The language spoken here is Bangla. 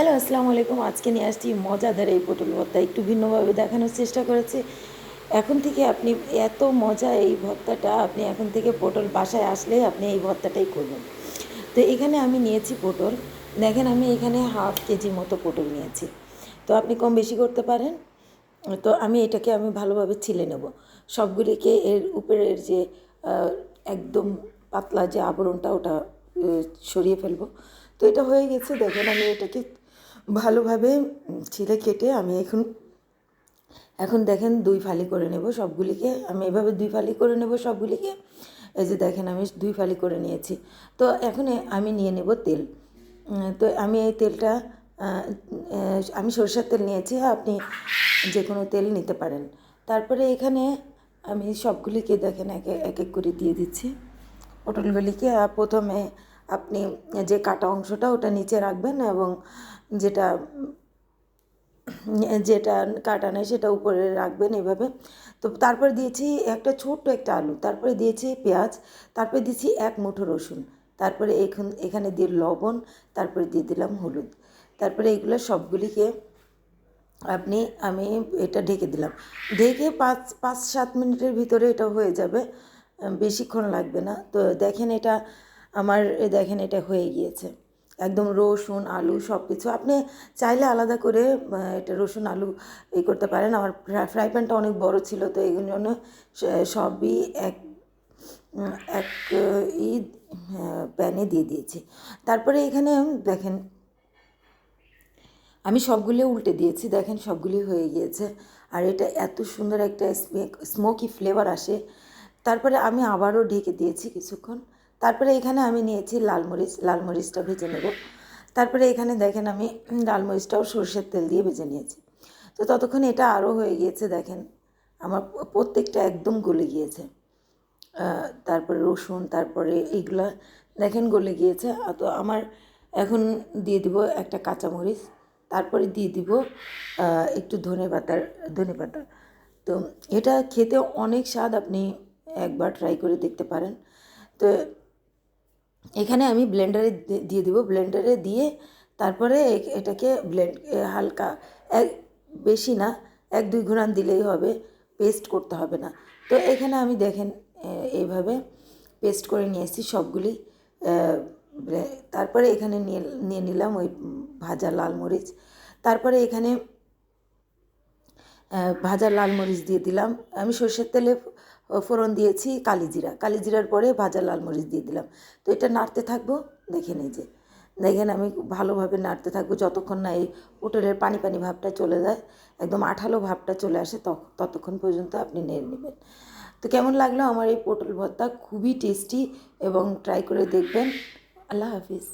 হ্যালো, আসসালামু আলাইকুম। আজকে নিয়ে আসছি মজাদার এই পটল ভর্তা। একটু ভিন্নভাবে দেখানোর চেষ্টা করেছি। এখন থেকে আপনি এত মজা এই ভর্তাটা, আপনি এখন থেকে পটল বাসায় আসলে আপনি এই ভর্তাটাই করবেন। তো এখানে আমি নিয়েছি পটল। দেখেন, আমি এখানে হাফ কেজি মতো পটল নিয়েছি। তো আপনি কম বেশি করতে পারেন। তো আমি ভালোভাবে ছিলে নেব সবগুলিকে। এর উপরের যে একদম পাতলা যে আবরণটা, ওটা সরিয়ে ফেলবো। তো এটা হয়ে গেছে। দেখেন, আমি এটাকে ভালোভাবে ছিলে কেটে আমি এখন দেখেন 2 ফালি করে নেব সবগুলিকে। আমি এভাবে 2 ফালি করে নেব সবগুলিকে। এই যে দেখেন, আমি 2 ফালি করে নিয়েছি। তো এখন আমি নিয়ে নেব তেল। তো আমি এই তেলটা, আমি সরষের তেল নিয়েছি, আপনি যে কোনো তেল নিতে পারেন। তারপরে এখানে আমি সবগুলিকে দেখেন এক এক করে দিয়ে দিচ্ছি পটলগুলিকে। প্রথমে আপনি যে কাটা অংশটা ওটা নিচে রাখবেন, এবং যেটা যেটা কাটা নেই সেটা উপরে রাখবেন এভাবে। তো তারপরে দিয়েছি একটা ছোট্ট একটা আলু, তারপরে দিয়েছি পেঁয়াজ, তারপরে দিয়েছি 1 মুঠো রসুন, তারপরে এখানে দিয়ে লবণ, তারপরে দিয়ে দিলাম হলুদ। তারপরে এগুলো সবগুলিকে আমি এটা ঢেকে দিলাম। ঢেকে 5-7 মিনিটের ভিতরে এটা হয়ে যাবে, বেশিক্ষণ লাগবে না। তো দেখেন, দেখেন এটা হয়ে গিয়েছে একদম। রসুন আলু সব কিছু আপনি চাইলে আলাদা করে এটা রসুন আলু করতে পারেন। আমার ফ্রাই প্যানটা অনেক বড় ছিল, তো এই জন্য সবই এক এক ই প্যানে দিয়ে দিয়েছি। তারপরে এখানে দেখেন, আমি সবগুলো উল্টে দিয়েছি। দেখেন, সবগুলি হয়ে গিয়েছে। আর এটা এত সুন্দর একটা স্মোকি ফ্লেভার আসে। তারপরে আমি আবারও ঢেকে দিয়েছি কিছুক্ষণ। তারপরে এখানে আমি নিয়েছি লাল মরিচটা ভেজে নেব। তারপরে এখানে দেখেন, আমি লাল মরিচটাও সরষের তেল দিয়ে ভেজে নিয়েছি। তো ততক্ষণ এটা আরও হয়ে গিয়েছে। দেখেন, আমার প্রত্যেকটা একদম গলে গিয়েছে। তারপরে রসুন, তারপরে এইগুলা দেখেন গলে গিয়েছে। তো আমার এখন দিয়ে দিব একটা কাঁচামরিচ, তারপরে দিয়ে দিব একটু ধনেপাতা। তো এটা খেতে অনেক স্বাদ, আপনি একবার ট্রাই করে দেখতে পারেন। তো এখানে আমি ব্লেন্ডারে দিয়ে দিব। ব্লেন্ডারে দিয়ে তারপরে এটাকে হালকা, এক বেশি না, 1-2 ঘুরান দিলেই হবে, পেস্ট করতে হবে না। তো এখানে আমি দেখেন এইভাবে পেস্ট করে নিয়ে এসেছি সবগুলি। তারপরে এখানে নিয়ে নিলাম ওই ভাজা লাল মরিচ। তারপরে এখানে ভাজা লাল মরিচ দিয়ে দিলাম। আমি সরষের তেলে ফোড়ন দিয়েছি কালিজিরার পরে ভাজা লাল মরিচ দিয়ে দিলাম। তো এটা নাড়তে থাকবো। দেখেন, এই যে দেখেন, আমি ভালোভাবে নাড়তে থাকবো যতক্ষণ না এই পটলের পানি পানি ভাবটা চলে যায়, একদম আঠালো ভাবটা চলে আসে, ততক্ষণ পর্যন্ত আপনি নেড়ে নেবেন। তো কেমন লাগলো আমার এই পটল ভর্তা? খুবই টেস্টি, এবং ট্রাই করে দেখবেন। আল্লাহ হাফিজ।